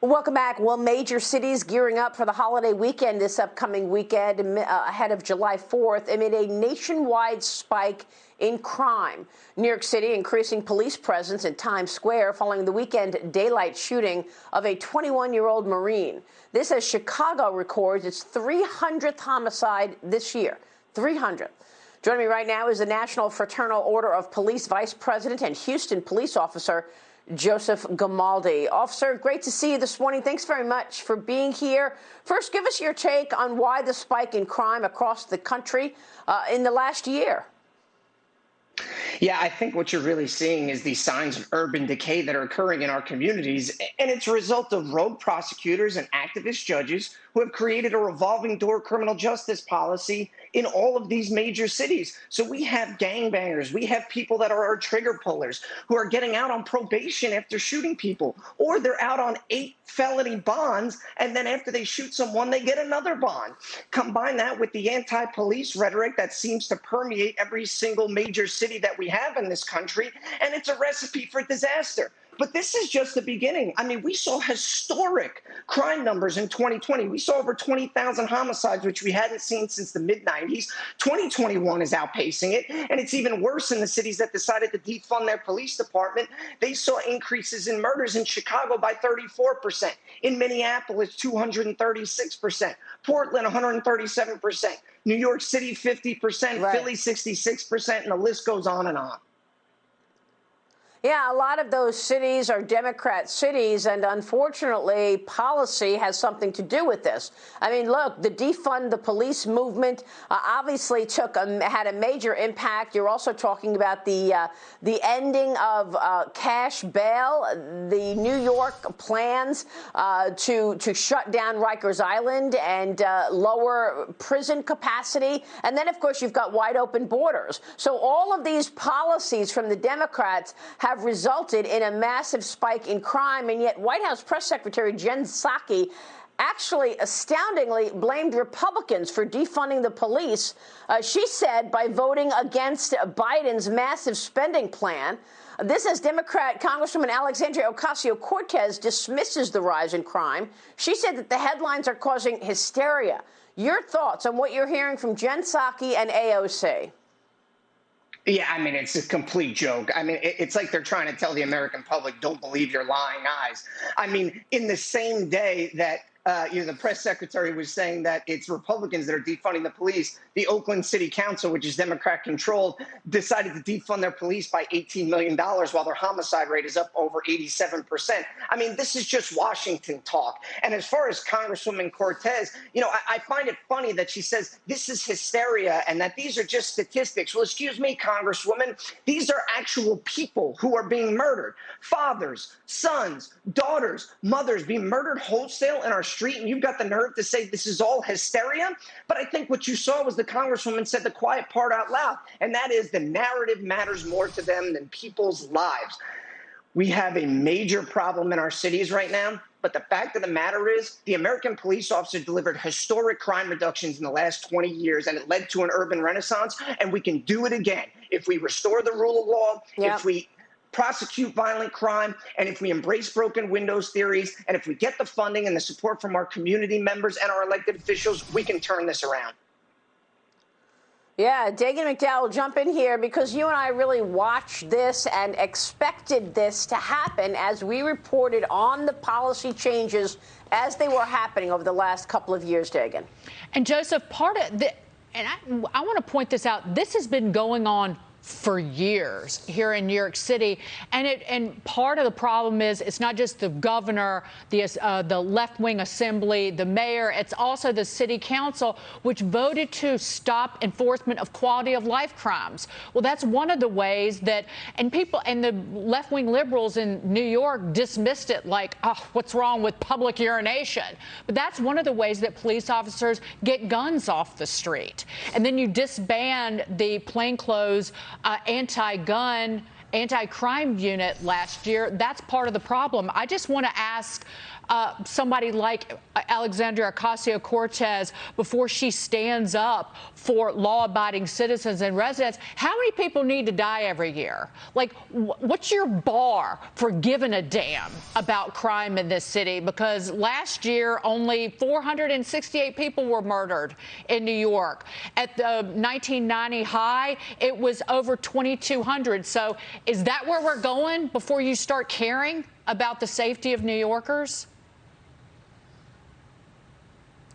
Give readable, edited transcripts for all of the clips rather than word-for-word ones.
Welcome back. Well, major cities gearing up for the holiday weekend this upcoming weekend ahead of July 4th amid a nationwide spike in crime. New York City increasing police presence in Times Square following the weekend daylight shooting of a 21-year-old Marine. This as Chicago records its 300th homicide this year. 300th. Joining me right now is the National Fraternal Order of Police Vice President and Houston police officer, Joseph Gamaldi. Officer, great to see you this morning. Thanks very much for being here. First, give us your take on why the spike in crime across the country in the last year. Yeah, I think what you're really seeing is these signs of urban decay that are occurring in our communities, and it's a result of rogue prosecutors and activist judges who have created a revolving door criminal justice policy in all of these major cities. So we have gangbangers, we have people that are our trigger pullers who are getting out on probation after shooting people, or they're out on 8 felony bonds, and then after they shoot someone, they get another bond. Combine that with the anti-police rhetoric that seems to permeate every single major city that we have in this country, and it's a recipe for disaster. But this is just the beginning. I mean, we saw historic crime numbers in 2020. We saw over 20,000 homicides, which we hadn't seen since the mid-90s. 2021 is outpacing it, and it's even worse in the cities that decided to defund their police department. They saw increases in murders in Chicago by 34%, in Minneapolis 236%, Portland 137%, New York City 50%, right. Philly 66%, and the list goes on and on. Yeah, a lot of those cities are Democrat cities, and unfortunately, policy has something to do with this. I mean, look, the defund the police movement obviously had a major impact. You're also talking about the ending of cash bail, the New York plans to shut down Rikers Island and lower prison capacity, and then, of course, you've got wide open borders. So all of these policies from the Democrats have resulted in a massive spike in crime, and yet White House Press Secretary Jen Psaki actually astoundingly blamed Republicans for defunding the police. She said by voting against Biden's massive spending plan. This as Democrat Congresswoman Alexandria Ocasio-Cortez dismisses the rise in crime. She said that the headlines are causing hysteria. Your thoughts on what you're hearing from Jen Psaki and AOC? Yeah, I mean, it's a complete joke. I mean, it's like they're trying to tell the American public, don't believe your lying eyes. I mean, in the same day that the press secretary was saying that it's Republicans that are defunding the police, the Oakland City Council, which is Democrat controlled, decided to defund their police by $18 million while their homicide rate is up over 87%. I mean, this is just Washington talk. And as far as Congresswoman Cortez, I find it funny that she says this is hysteria and that these are just statistics. Well, excuse me, Congresswoman, these are actual people who are being murdered. Fathers, sons, daughters, mothers being murdered wholesale in our street, and you've got the nerve to say this is all hysteria? But I think what you saw was the Congresswoman said the quiet part out loud, and that is the narrative matters more to them than people's lives. We have a major problem in our cities right now, but the fact of the matter is the American police officer delivered historic crime reductions in the last 20 years, and it led to an urban renaissance, and we can do it again if we restore the rule of law, if we prosecute violent crime, and if we embrace broken windows theories, and if we get the funding and the support from our community members and our elected officials, we can turn this around. Yeah, Dagan McDowell, jump in here because you and I really watched this and expected this to happen as we reported on the policy changes as they were happening over the last couple of years, Dagan. And Joseph, part of the, and I want to point this out, this has been going on for years here in New York City, and part of the problem is it's not just the governor, the left-wing assembly, the mayor, it's also the city council, which voted to stop enforcement of quality of life crimes. Well, that's one of the ways that, and the left-wing liberals in New York dismissed it like, oh, what's wrong with public urination? But that's one of the ways that police officers get guns off the street. And then you disband the plainclothes anti-gun anti-crime unit last year. That's part of the problem. I just want to ask somebody like Alexandria Ocasio-Cortez, before she stands up for law-abiding citizens and residents, how many people need to die every year? Like, what's your bar for giving a damn about crime in this city? Because last year, only 468 people were murdered in New York. At the 1990 high, it was over 2,200. So is that where we're going before you start caring about the safety of New Yorkers?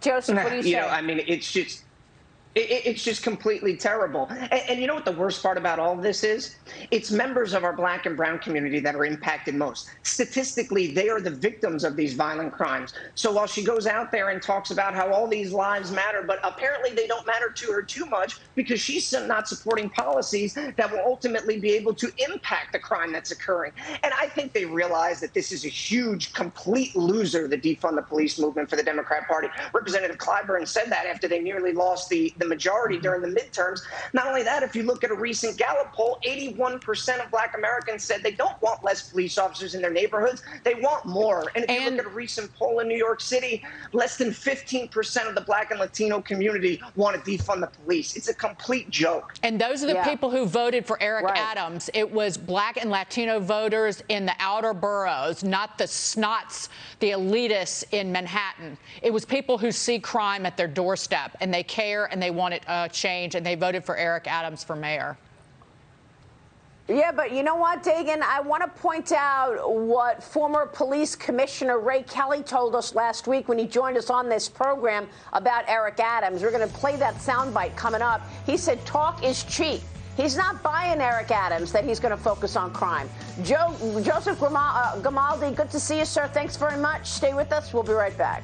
Joseph, what do you say? I mean, it's just completely terrible. And you know what the worst part about all of this is? It's members of our black and brown community that are impacted most. Statistically, they are the victims of these violent crimes. So while she goes out there and talks about how all these lives matter, but apparently they don't matter to her too much because she's not supporting policies that will ultimately be able to impact the crime that's occurring. And I think they realize that this is a huge, complete loser, the defund the police movement for the Democrat Party. Representative Clyburn said that after they nearly lost the majority during the midterms. Not only that, if you look at a recent Gallup poll, 81% of black Americans said they don't want less police officers in their neighborhoods. They want more. And if you look at a recent poll in New York City, less than 15% of the black and Latino community want to defund the police. It's a complete joke. And those are the people who voted for Eric Adams. It was black and Latino voters in the outer boroughs, not the snots, the elitists in Manhattan. It was people who see crime at their doorstep, and they care, and they wanted change, and they voted for Eric Adams for mayor. Yeah, but you know what, Dagan? I want to point out what former police commissioner Ray Kelly told us last week when he joined us on this program about Eric Adams. We're going to play that soundbite coming up. He said talk is cheap. He's not buying Eric Adams that he's going to focus on crime. Joseph Gamaldi, good to see you, sir. Thanks very much. Stay with us. We'll be right back.